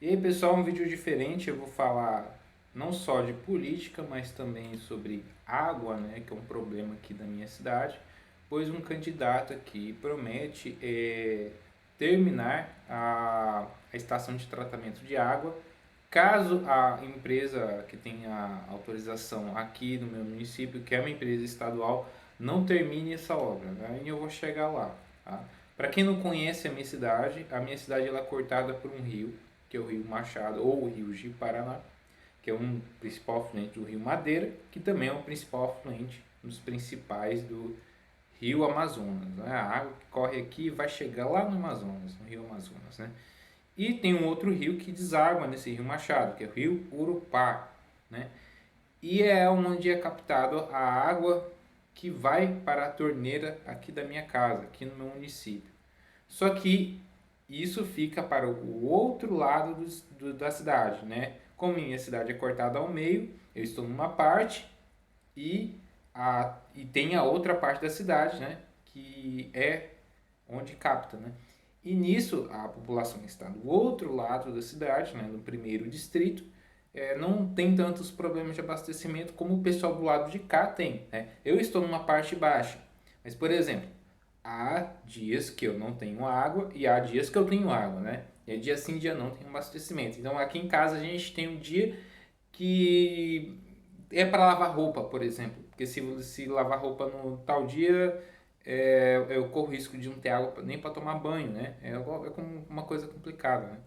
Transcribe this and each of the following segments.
E aí pessoal, um vídeo diferente, eu vou falar não só de política, mas também sobre água, né, que é um problema aqui da minha cidade, pois um candidato aqui promete terminar a estação de tratamento de água, caso a empresa que tenha autorização aqui no meu município, que é uma empresa estadual, não termine essa obra, né? E eu vou chegar lá, tá? Para quem não conhece a minha cidade ela é cortada por um rio, que é o Rio Machado ou o Rio Ji-Paraná, que é um principal afluente do Rio Madeira, que também é um principal afluente, um dos principais do Rio Amazonas. Né? A água que corre aqui vai chegar lá no Amazonas, no Rio Amazonas. Né? E tem um outro rio que deságua nesse Rio Machado, que é o Rio Urupá. Né? E é onde é captado a água que vai para a torneira aqui da minha casa, aqui no meu município. Só que isso fica para o outro lado da cidade, né? Como minha cidade é cortada ao meio, eu estou numa parte e, e tem a outra parte da cidade, né? Que é onde capta, né? E nisso a população está do outro lado da cidade, né? No primeiro distrito, não tem tantos problemas de abastecimento como o pessoal do lado de cá tem, né? Eu estou numa parte baixa, mas por exemplo, há dias que eu não tenho água e há dias que eu tenho água, né? E dia sim, dia não tem abastecimento. Então aqui em casa a gente tem um dia que é para lavar roupa, por exemplo. Porque se lavar roupa no tal dia, eu corro risco de não ter água nem para tomar banho, né? Uma coisa complicada, né?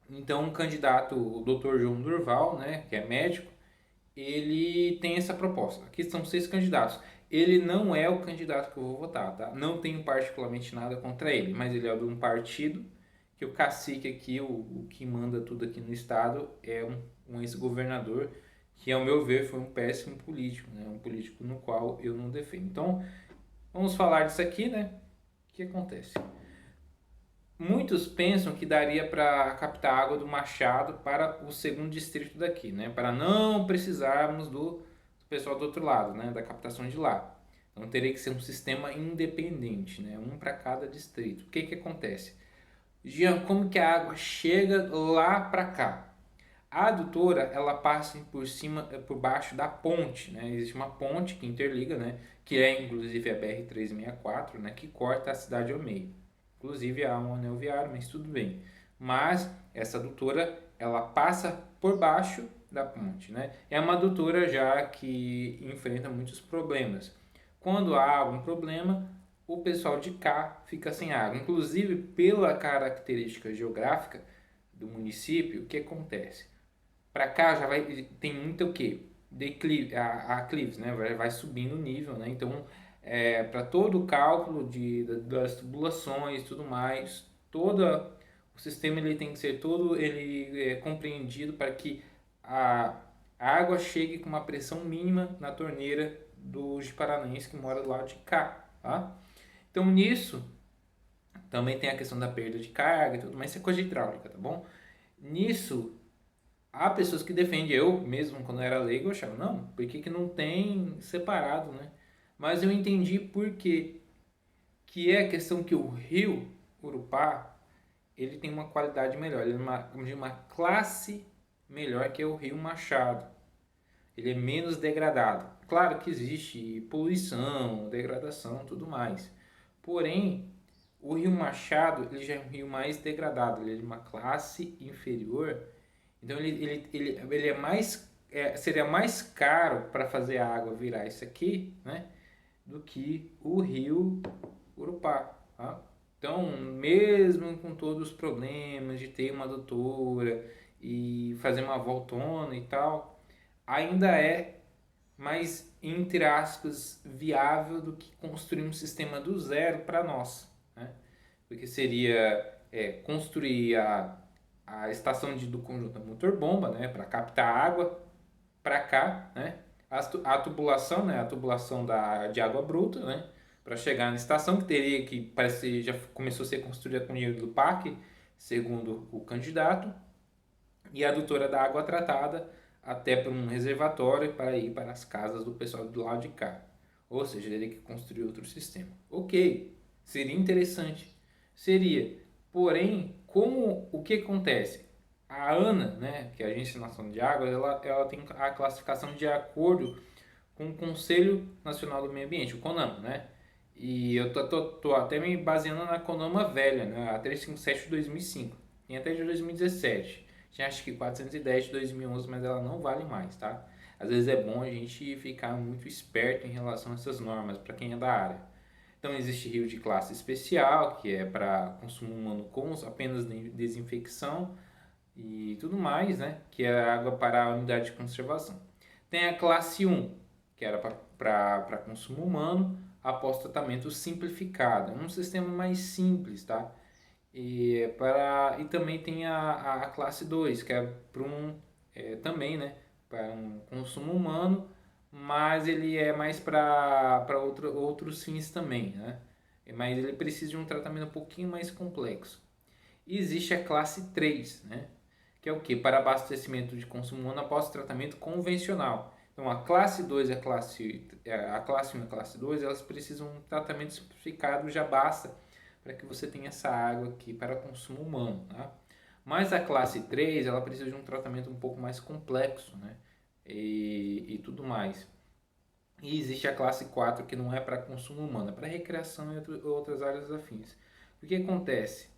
Então um candidato, o Dr. João Durval, né, que é médico, ele tem essa proposta. Aqui são 6 candidatos. Ele não é o candidato que eu vou votar, tá? Não tenho particularmente nada contra ele, mas ele é de um partido que o cacique aqui, o que manda tudo aqui no estado, é um ex-governador que, ao meu ver, foi um péssimo político, né? Um político no qual eu não defendo. Então, vamos falar disso aqui, né? O que acontece? Muitos pensam que daria para captar água do Machado para o segundo distrito daqui, né? Para não precisarmos do pessoal do outro lado, né? Da captação de lá. Então teria que ser um sistema independente, né? Um para cada distrito. O que que acontece? Jean, como que a água chega lá para cá? A adutora ela passa por cima, por baixo da ponte, né? Existe uma ponte que interliga, né? Que é inclusive a BR-364, né? Que corta a cidade ao meio. Inclusive há um anel viário, mas tudo bem. Mas essa adutora ela passa por baixo da ponte, né? É uma adutora já que enfrenta muitos problemas. Quando há algum problema, o pessoal de cá fica sem água. Inclusive pela característica geográfica do município, o que acontece? Para cá já vai tem muito o que declive aclives, né? Vai subindo o nível, né? Então para todo o cálculo das tubulações e tudo mais, todo o sistema ele tem que ser todo ele compreendido para que a água chegue com uma pressão mínima na torneira do Paranaense que mora do lado de cá, tá? Então nisso também tem a questão da perda de carga e tudo mais, isso é coisa hidráulica, tá bom? Nisso há pessoas que defendem, eu mesmo quando era leigo, eu achava, não, por que, que não tem separado, né? Mas eu entendi por quê. Que é a questão que o rio Urupá, ele tem uma qualidade melhor, ele é uma classe melhor que é o rio Machado. Ele é menos degradado. Claro que existe poluição, degradação, tudo mais. Porém, o rio Machado ele já é um rio mais degradado, ele é de uma classe inferior. Então ele é mais seria mais caro para fazer a água virar isso aqui, né, do que o rio Urupá. Tá? Então, mesmo com todos os problemas de ter uma doutora e fazer uma voltona e tal, ainda é mais, entre aspas, viável do que construir um sistema do zero para nós. Né? Porque seria construir a estação do conjunto motor-bomba, né, para captar água para cá, né, a tubulação, né, a tubulação de água bruta, né, para chegar na estação que teria que parece já começou a ser construída com dinheiro do PAC, segundo o candidato, e a adutora da água tratada até para um reservatório para ir para as casas do pessoal do lado de cá. Ou seja, teria que construir outro sistema. Ok, seria interessante. Seria. Porém, como o que acontece? a ANA, né, que é a Agência Nacional de Águas, ela tem a classificação de acordo com o Conselho Nacional do Meio Ambiente, o CONAMA, né? E eu tô até me baseando na CONAMA velha, né? A 357 de 2005. Tem até de 2017. Tinha acho que 410 de 2011, mas ela não vale mais, tá? Às vezes é bom a gente ficar muito esperto em relação a essas normas, para quem é da área. Então existe rio de classe especial, que é para consumo humano com apenas desinfecção e tudo mais, né? Que é água para a unidade de conservação. Tem a classe 1, que era para consumo humano, após tratamento simplificado. É um sistema mais simples, tá? E também tem a classe 2, que é para também, né? Para um consumo humano, mas ele é mais para outros fins também, né? Mas ele precisa de um tratamento um pouquinho mais complexo. E existe a classe 3, né? Que é o que? Para abastecimento de consumo humano após tratamento convencional. Então, a classe 2 e a classe 1 e a classe 2, elas precisam de um tratamento simplificado, já basta para que você tenha essa água aqui para consumo humano. Tá? Mas a classe 3, ela precisa de um tratamento um pouco mais complexo, né? E tudo mais. E existe a classe 4, que não é para consumo humano, é para recreação e outras áreas afins. O que acontece?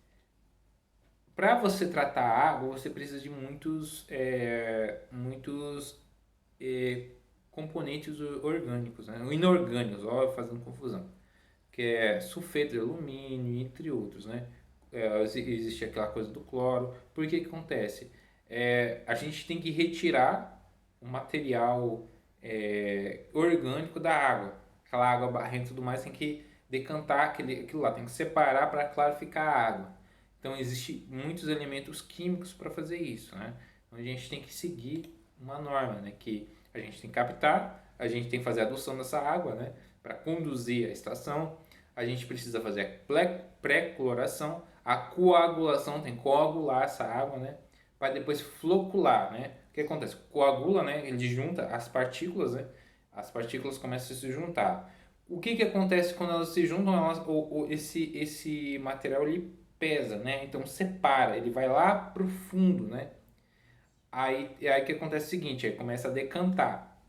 Para você tratar a água, você precisa de muitos componentes orgânicos, né? Inorgânicos, ó, fazendo confusão, que é sulfeto de alumínio, entre outros, né? Existe aquela coisa do cloro. Por que acontece? A gente tem que retirar o material orgânico da água. Aquela água barrenta e tudo mais tem que decantar aquilo lá, tem que separar para clarificar a água. Então, existem muitos elementos químicos para fazer isso, né? Então, a gente tem que seguir uma norma, né? Que a gente tem que captar, a gente tem que fazer a adução dessa água, né? Para conduzir a extração. A gente precisa fazer a pré-cloração, a coagulação, tem que coagular essa água, né? Para depois flocular, né? O que acontece? Coagula, né? Ele junta as partículas, né? As partículas começam a se juntar. O que acontece quando elas se juntam? Esse material ele pesa, né? Então separa, ele vai lá pro fundo, né? Aí que acontece o seguinte, aí começa a decantar.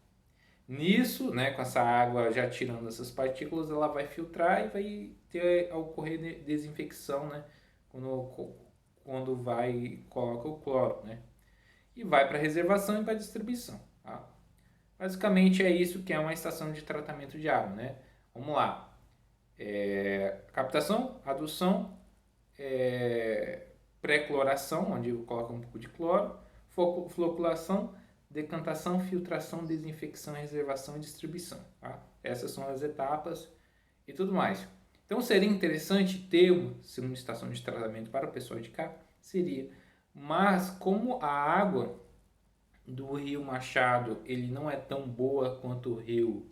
Nisso, né, com essa água já tirando essas partículas, ela vai filtrar e vai ter a ocorrer desinfecção, né? Quando vai coloca o cloro, né? E vai para reservação e para distribuição, tá? Basicamente é isso que é uma estação de tratamento de água, né? Vamos lá. Captação, adução, pré-cloração, onde eu coloco um pouco de cloro, floculação, decantação, filtração, desinfecção, reservação e distribuição. Tá? Essas são as etapas e tudo mais. Então seria interessante ter uma segunda estação de tratamento para o pessoal de cá? Seria. Mas como a água do Rio Machado ele não é tão boa quanto o Rio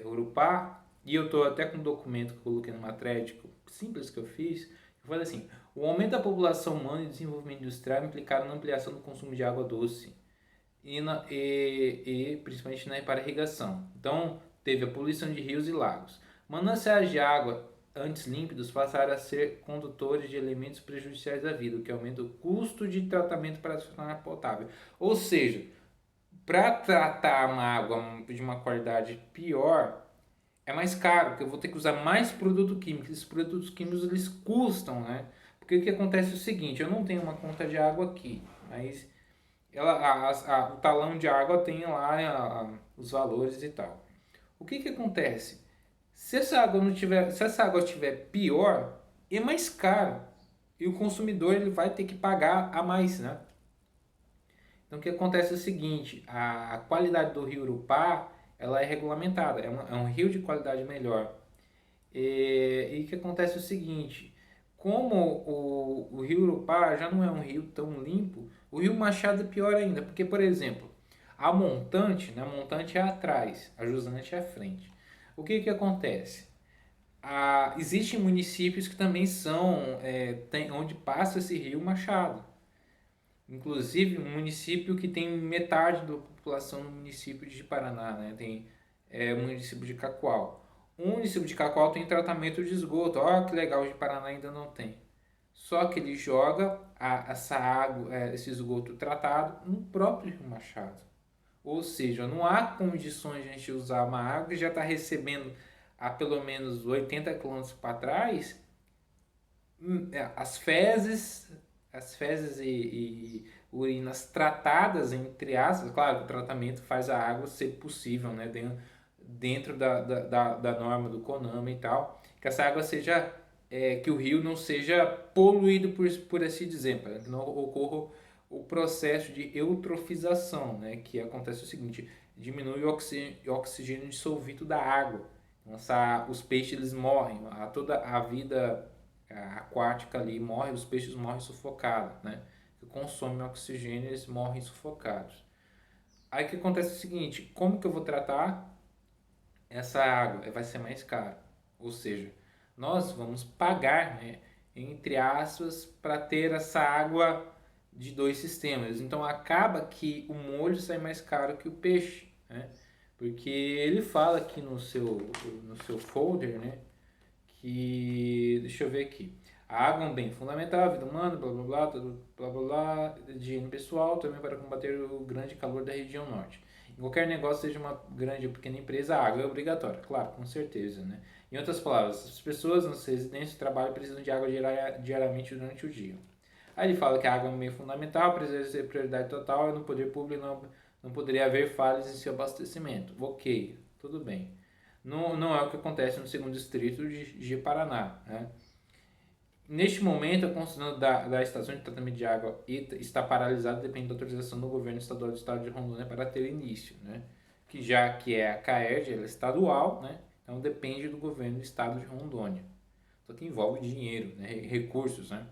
Urupá, e eu estou até com um documento que eu coloquei numa thread simples que eu fiz, eu falei assim, o aumento da população humana e desenvolvimento industrial implicaram na ampliação do consumo de água doce e principalmente para irrigação. Então, teve a poluição de rios e lagos. Mananciais de água antes límpidos passaram a ser condutores de elementos prejudiciais à vida, o que aumenta o custo de tratamento para se tornar potável. Ou seja, para tratar uma água de uma qualidade pior, é mais caro, porque eu vou ter que usar mais produto químico. Esses produtos químicos eles custam, né? Porque o que acontece é o seguinte, eu não tenho uma conta de água aqui, mas o talão de água tem lá os valores e tal. O que acontece? Se essa água estiver pior, é mais caro. E o consumidor ele vai ter que pagar a mais, né? Então o que acontece é o seguinte, a qualidade do rio Urupá, ela é regulamentada, é um rio de qualidade melhor. E o que acontece é o seguinte, como o rio Urupá já não é um rio tão limpo, o rio Machado é pior ainda, porque, por exemplo, a montante, né, a montante é atrás, a jusante é à frente. O que acontece? Existem municípios que também onde passa esse rio Machado. Inclusive, um município que tem metade da população no município de Paraná, né? Tem o município de Cacoal. O município de Cacoal tem tratamento de esgoto. Olha que legal, o de Paraná ainda não tem. Só que ele joga essa água, esse esgoto tratado no próprio Rio Machado. Ou seja, não há condições de a gente usar uma água que já está recebendo há pelo menos 80 quilômetros para trás as fezes e urinas tratadas, entre aspas. Claro, o tratamento faz a água ser possível, né? Dentro da norma do CONAMA e tal, que essa água seja, que o rio não seja poluído, por assim dizer, para que não ocorra o processo de eutrofização, né? Que acontece o seguinte: diminui o oxigênio dissolvido da água. Então, os peixes eles morrem, toda a vida aquática ali morre, os peixes morrem sufocados, né? Que consomem oxigênio, eles morrem sufocados. Aí o que acontece é o seguinte: como que eu vou tratar essa água? Vai ser mais caro. Ou seja, nós vamos pagar, né, entre aspas, para ter essa água de dois sistemas. Então acaba que o molho sai mais caro que o peixe, né? Porque ele fala aqui no seu folder, né, que, deixa eu ver aqui, a água é um bem fundamental, a vida humana, blá blá blá, tudo, blá blá blá, de higiene pessoal, também para combater o grande calor da região norte. Em qualquer negócio, seja uma grande ou pequena empresa, a água é obrigatória, claro, com certeza, né? Em outras palavras, as pessoas nas residências de trabalho precisam de água diariamente durante o dia. Aí ele fala que a água é um meio fundamental, precisa ser prioridade total e no poder público não poderia haver falhas em seu abastecimento. Ok, tudo bem. Não é o que acontece no segundo distrito de Paraná, né? Neste momento, a construção da estação de tratamento de água está paralisada, depende da autorização do governo estadual do estado de Rondônia para ter início, né? Que já que é a CAERD, ela é estadual, né? Então depende do governo do estado de Rondônia. Só que envolve dinheiro, né? Recursos, né?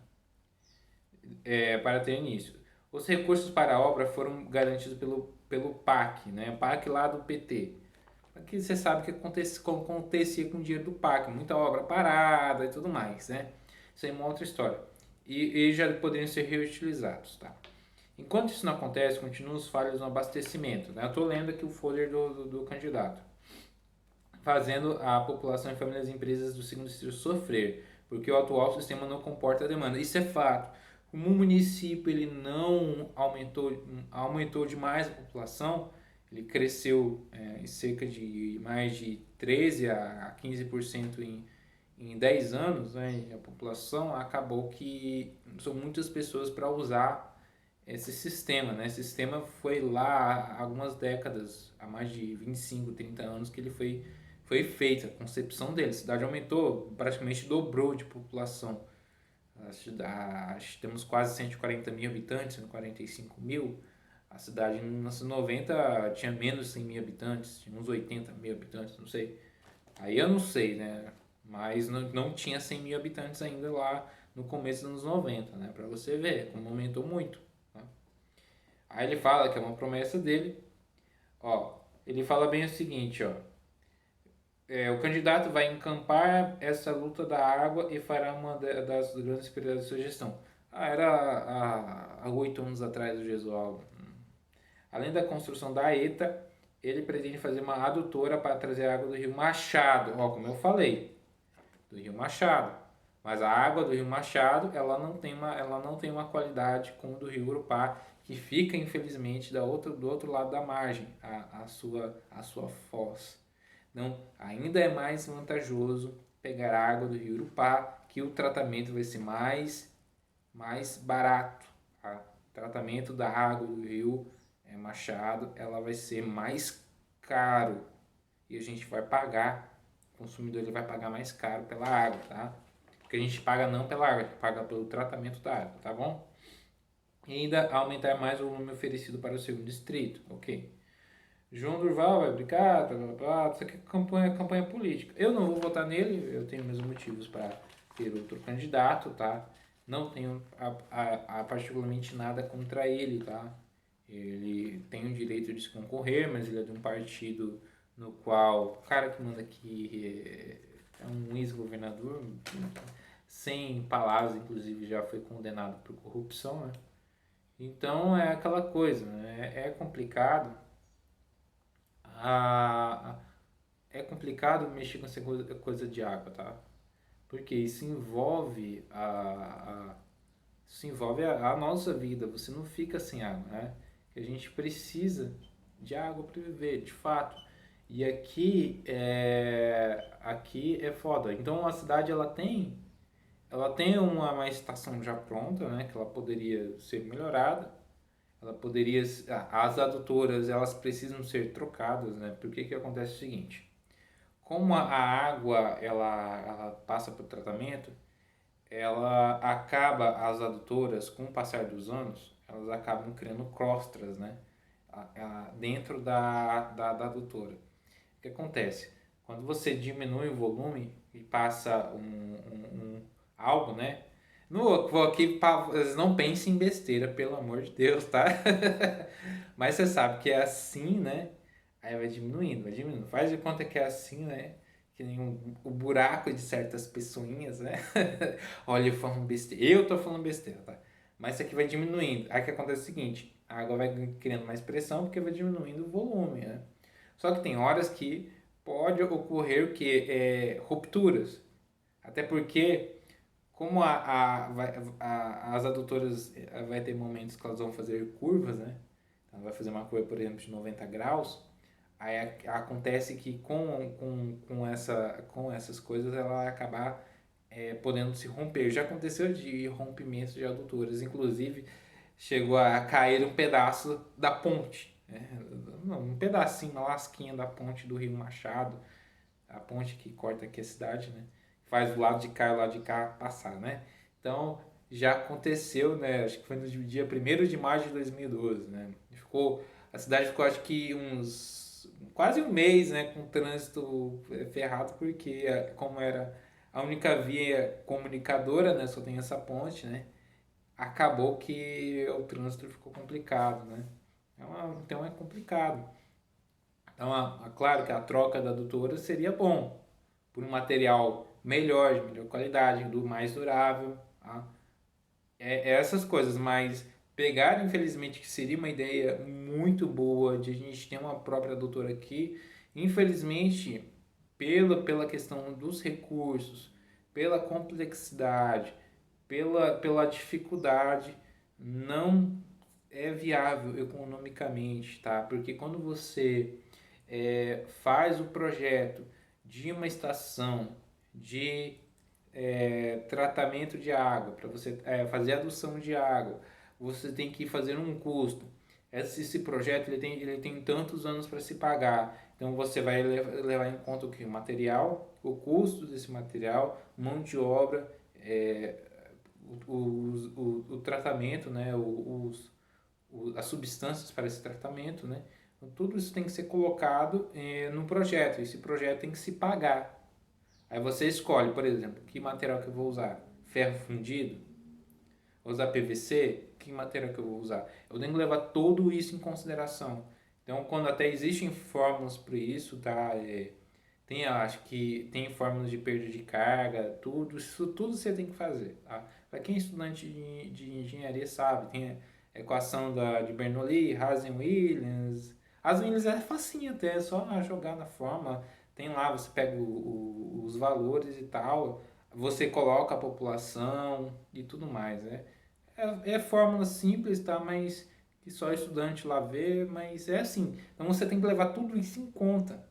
Para ter início. Os recursos para a obra foram garantidos pelo PAC, né? PAC lá do PT. Aqui você sabe o que acontecia com o dinheiro do PAC, muita obra parada e tudo mais, né? Isso aí é uma outra história. E já poderiam ser reutilizados, tá? Enquanto isso não acontece, continuam os falhas no abastecimento, né? Eu estou lendo aqui o folder do candidato. Fazendo a população e famílias e empresas do segundo distrito sofrer, porque o atual sistema não comporta a demanda. Isso é fato. Como o município ele não aumentou demais a população, ele cresceu em cerca de mais de 13 a 15% em 10 anos, né, a população, acabou que são muitas pessoas para usar esse sistema, né? Esse sistema foi lá há algumas décadas, há mais de 25, 30 anos que ele foi feito, a concepção dele. A cidade aumentou, praticamente dobrou de população. Temos quase 140 mil habitantes, 145 mil. A cidade nos anos 90 tinha menos de 100 mil habitantes, tinha uns 80 mil habitantes, não sei. Aí eu não sei, né? Mas não tinha 100 mil habitantes ainda lá no começo dos anos 90, né? Pra você ver como aumentou muito. Tá? Aí ele fala que é uma promessa dele. Ó, ele fala bem o seguinte, ó. O candidato vai encampar essa luta da água e fará uma das grandes prioridades da sua gestão. Era há 8 anos atrás do Gesualdo. Além da construção da ETA, ele pretende fazer uma adutora para trazer água do Rio Machado. Ó, como eu falei, do Rio Machado. Mas a água do Rio Machado, ela não tem uma qualidade como do Rio Urupá, que fica, infelizmente, do outro lado da margem, a sua foz. Não, ainda é mais vantajoso pegar a água do Rio Urupá, que o tratamento vai ser mais barato. Tá? O tratamento da água do Rio Machado, ela vai ser mais caro e a gente vai pagar, o consumidor ele vai pagar mais caro pela água, tá? Porque a gente paga não pela água, a gente paga pelo tratamento da água, tá bom? E ainda aumentar mais o volume oferecido para o segundo distrito, ok? João Durval vai brincar, blá, blá, blá, isso aqui é campanha política. Eu não vou votar nele, eu tenho meus motivos para ter outro candidato, tá? Não tenho particularmente nada contra ele, tá? Ele tem o direito de se concorrer, mas ele é de um partido no qual o cara que manda aqui é um ex-governador, sem palavras, inclusive já foi condenado por corrupção, né? Então é aquela coisa, né? É complicado. É complicado mexer com essa coisa de água, tá? porque isso envolve a nossa vida. Você não fica sem água, né? A gente precisa de água para viver, de fato. E aqui é foda. Então a cidade ela tem uma estação já pronta, né? Que ela poderia ser melhorada. Ela poderia, as adutoras elas precisam ser trocadas, né? Porque que acontece o seguinte? Como a água ela passa por tratamento, ela acaba, as adutoras, com o passar dos anos, elas acabam criando crostras, né? Dentro da adutora. O que acontece? Quando você diminui o volume e passa algo, né? No, aqui, não pense em besteira, pelo amor de Deus, tá? Mas você sabe que é assim, né? Aí vai diminuindo, vai diminuindo. Faz de conta que é assim, né? Que nem o buraco de certas pessoinhas, né? Olha, eu falando besteira. Eu tô falando besteira, tá? Mas isso aqui vai diminuindo. Aí o que acontece é o seguinte: a água vai criando mais pressão porque vai diminuindo o volume, né? Só que tem horas que pode ocorrer o que? Rupturas. Até porque, como as adutoras vai ter momentos que elas vão fazer curvas, né? Ela vai fazer uma curva, por exemplo, de 90 graus. Aí acontece que com essas coisas ela vai acabar podendo se romper. Já aconteceu de rompimento de adutoras, inclusive chegou a cair um pedaço da ponte. Né? Um pedacinho, uma lasquinha da ponte do Rio Machado, a ponte que corta aqui a cidade, né? Faz o lado de cá e o lado de cá passar, né? Então já aconteceu, né? Acho que foi no dia 1º de maio de 2012, né? A cidade ficou acho que quase um mês, né, com o trânsito ferrado, porque como era a única via comunicadora, né, só tem essa ponte, né? Acabou que o trânsito ficou complicado, né? Então é complicado. Então, claro que a troca da adutora seria bom, por um material melhor, de melhor qualidade, mais durável, tá? Essas coisas, mas pegar, infelizmente, que seria uma ideia muito boa de a gente ter uma própria adutora aqui, infelizmente, pela questão dos recursos, pela complexidade, pela dificuldade, não é viável economicamente, tá? Porque quando você faz o projeto de uma estação de tratamento de água, para você fazer adução de água, você tem que fazer um custo. Esse projeto ele tem tantos anos para se pagar. Então você vai levar em conta o que? O material, o custo desse material, mão de obra, o tratamento, né? As substâncias para esse tratamento, né? Então, tudo isso tem que ser colocado no projeto. Esse projeto tem que se pagar. Aí você escolhe, por exemplo, que material que eu vou usar. Ferro fundido? Vou usar PVC? Que material que eu vou usar? Eu tenho que levar tudo isso em consideração. Então, quando até existem fórmulas para isso, tá? Acho que tem fórmulas de perda de carga, isso tudo você tem que fazer, tá? Para quem é estudante de engenharia sabe, tem a equação de Bernoulli, Hazen-Williams. Hazen-Williams é facinho até, é só jogar na fórmula. Tem lá, você pega os valores e tal, você coloca a população e tudo mais, né? É fórmula simples, tá? Mas que só estudante lá vê, mas é assim. Então você tem que levar tudo isso em conta.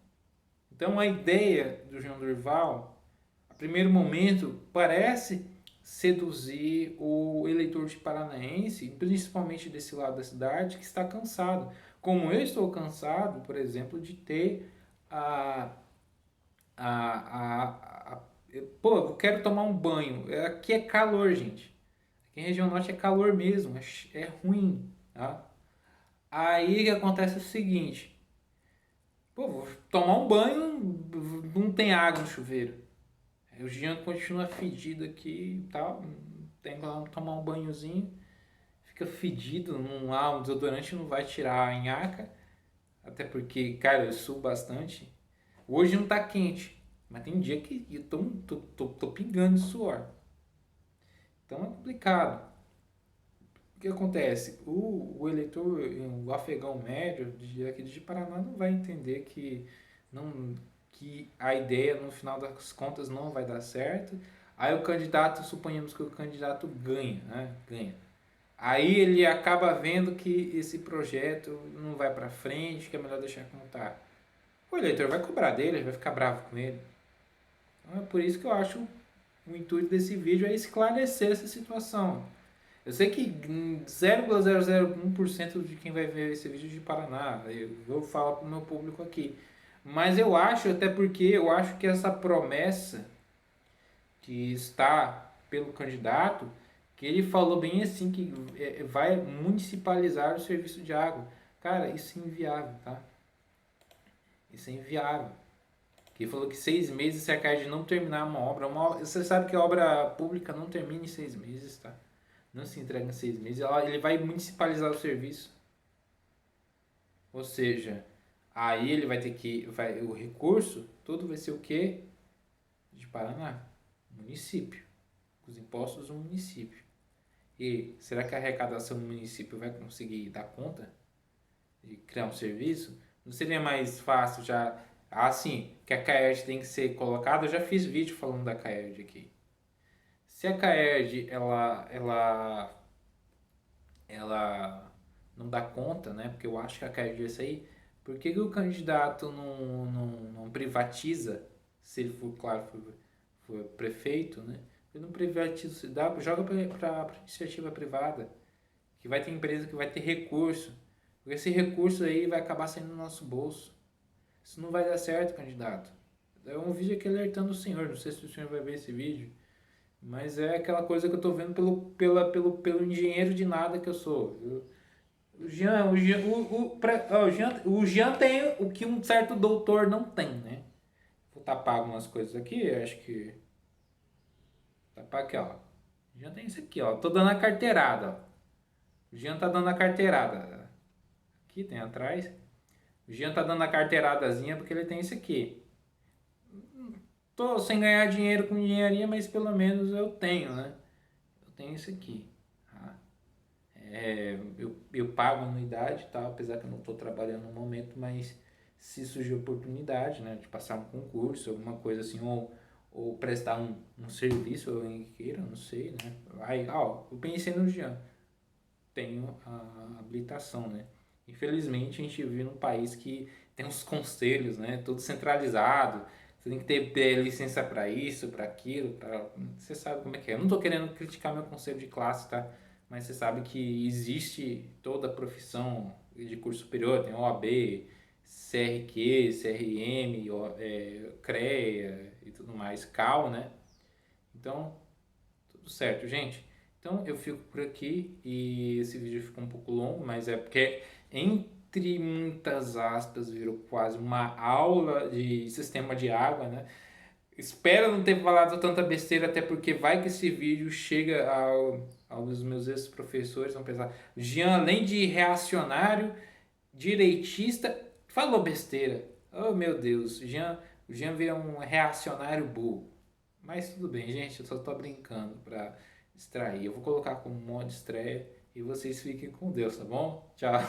Então a ideia do João Durval, a primeiro momento, parece seduzir o eleitor de paranaense, principalmente desse lado da cidade, que está cansado. Como eu estou cansado, por exemplo, de ter a, pô, eu quero tomar um banho. Aqui é calor, gente. Aqui em região norte é calor mesmo, é ruim, tá? Aí o que acontece é o seguinte, pô, vou tomar um banho, não tem água no chuveiro. Aí o Jean continua fedido aqui e tal, tem que tomar um banhozinho, fica fedido, um desodorante não vai tirar a nhaca, até porque, cara, eu suo bastante. Hoje não tá quente, mas tem dia que eu tô pingando de suor. Então é complicado. O que acontece? O eleitor, o afegão médio aqui de Paraná não vai entender não, que a ideia no final das contas não vai dar certo. Aí o candidato, suponhamos que o candidato ganha, né? Ganha. Aí ele acaba vendo que esse projeto não vai para frente, que é melhor deixar como tá. O eleitor vai cobrar dele, vai ficar bravo com ele. Então é por isso que eu acho o intuito desse vídeo é esclarecer essa situação. Eu sei que 0,001% de quem vai ver esse vídeo é de Paraná, eu vou falar para o meu público aqui. Mas eu acho, até porque eu acho que essa promessa que está pelo candidato, que ele falou bem assim, que vai municipalizar o serviço de água. Cara, isso é inviável, tá? Isso é inviável. Que falou que 6 meses se a CAED não terminar você sabe que a obra pública não termina em 6 meses, tá? Não se entrega em 6 meses. Ele vai municipalizar o serviço. Ou seja, aí ele vai ter que. O recurso todo vai ser o quê? De Paraná. Município. Os impostos do município. E será que a arrecadação do município vai conseguir dar conta de criar um serviço? Não seria mais fácil já. Assim, que a CAERD tem que ser colocada. Eu já fiz vídeo falando da CAERD aqui. Se a CAERD ela não dá conta, né? Porque eu acho que a CAERD é isso aí. Por que o candidato não privatiza, se ele for, claro, for prefeito, né? Ele não privatiza, joga para iniciativa privada, que vai ter empresa que vai ter recurso. Porque esse recurso aí vai acabar saindo no nosso bolso. Isso não vai dar certo, candidato. É um vídeo aqui alertando o senhor. Não sei se o senhor vai ver esse vídeo. Mas é aquela coisa que eu tô vendo pelo engenheiro de nada que eu sou. O Jean tem o que um certo doutor não tem, né? Vou tapar algumas coisas aqui, acho que. Tapar aqui, ó. O Jean tem isso aqui, ó. Tô dando a carteirada, ó. O Jean tá dando a carteirada. Aqui tem atrás. O Jean tá dando a carteiradazinha porque ele tem isso aqui. Tô sem ganhar dinheiro com engenharia, mas pelo menos eu tenho, né? Eu tenho isso aqui. Tá? Eu pago anuidade, tá? Apesar que eu não estou trabalhando no momento, mas se surgir oportunidade, né, de passar um concurso, alguma coisa assim, ou prestar um serviço, alguém queira, não sei, né? Aí, ó, eu pensei no Jean, tenho a habilitação, né? Infelizmente a gente vive num país que tem uns conselhos, né? Tudo centralizado. Você tem que ter licença para isso, para aquilo, você sabe como é que é. Eu não estou querendo criticar meu conselho de classe, tá? Mas você sabe que existe toda a profissão de curso superior, tem OAB, CRQ, CRM, CREA e tudo mais, CAL, né? Então, tudo certo, gente. Então eu fico por aqui e esse vídeo ficou um pouco longo, mas é porque entre muitas aspas virou quase uma aula de sistema de água, né? Espero não ter falado tanta besteira, até porque vai que esse vídeo chega aos meus ex-professores, vão pensar, Jean, além de reacionário, direitista, falou besteira. Oh meu Deus, o Jean vira um reacionário burro. Mas tudo bem, gente, eu só tô brincando pra distrair. Eu vou colocar como modo estreia e vocês fiquem com Deus, tá bom? Tchau.